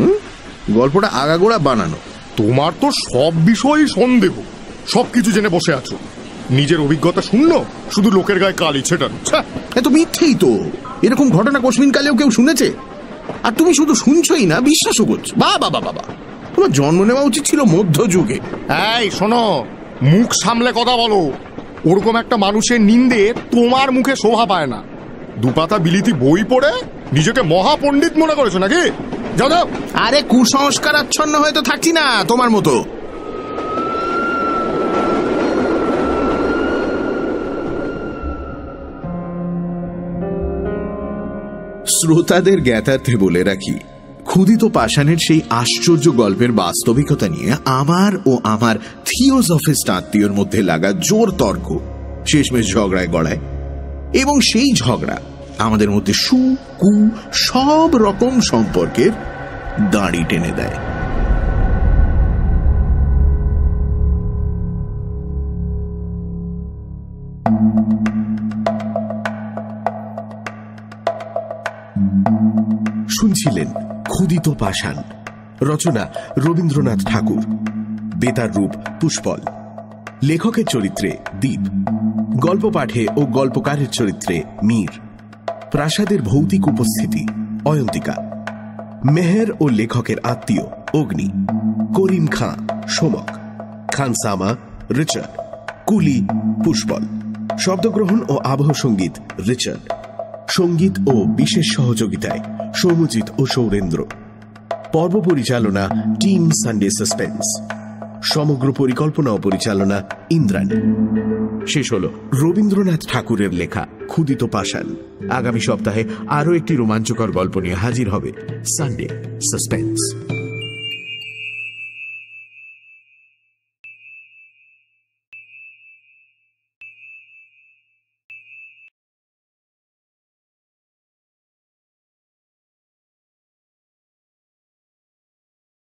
গল্পটা আগাগোড়া বানানো। তোমার তো সব বিষয়ই সন্দেহ, সবকিছু জেনে বসে আছো। নিজের অভিজ্ঞতা শুনলো, শুধু লোকের গায়ে কালি ছেটানো। এত মিথ্যেই তো। এরকম ঘটনা কোশমিন কালেও কেউ শুনেছে? আর তুমি শুধু শুনছই না, বিশ্বাসও করছো। বাবা বাবা, তোমার জন্ম নেওয়া উচিত ছিল মধ্যযুগে। এই শোনো, মুখ সামলে কথা বলো। ওরকম একটা মানুষের নিন্দে তোমার মুখে শোভা পায় না। দুপাতা বিলিতি বই পড়ে নিজেকে মহাপণ্ডিত মনে করেছো নাকি? যাও। আরে কুসংস্কার আচ্ছন্ন হয়তো থাকছি না তোমার মতো। শ্রোতাদের জ্ঞাতার্থে বলে রাখি, ক্ষুদিত পাষাণের সেই আশ্চর্য গল্পের বাস্তবিকতা নিয়ে আমার ও আমার থিওসফিস্ট আত্মীয়র মধ্যে লাগা জোর তর্ক শেষমেশ ঝগড়ায় গড়ায়, এবং সেই ঝগড়া আমাদের মধ্যে সু কু সব রকম সম্পর্কের দাড়ি টেনে দেয়। শুনছিলেন ক্ষুদিত পাষাণ, রচনা রবীন্দ্রনাথ ঠাকুর, বেতার রূপ পুষ্পল, লেখকের চরিত্রে দীপ, গল্প পাঠে ও গল্পকারের চরিত্রে মীর, প্রাসাদের ভৌতিক উপস্থিতি অয়ন্তিকা, মেহের ও লেখকের আত্মীয় অগ্নি, করিম খাঁ সোমক, খানসামা রিচার্ড, কুলি পুষ্পল, শব্দগ্রহণ ও আবহ সঙ্গীত রিচার্ড, সঙ্গীত ও বিশেষ সহযোগিতায় সৌমজিৎ ও সৌরেন্দ্র, পর্ব পরিচালনা টিম সানডে সাসপেন্স, সমগ্র পরিকল্পনা ও পরিচালনা ইন্দ্রাণী। শেষ হল রবীন্দ্রনাথ ঠাকুরের লেখা ক্ষুদিত পাষাণ। আগামী সপ্তাহে আরও একটি রোমাঞ্চকর গল্প নিয়ে হাজির হবে সানডে সাসপেন্স।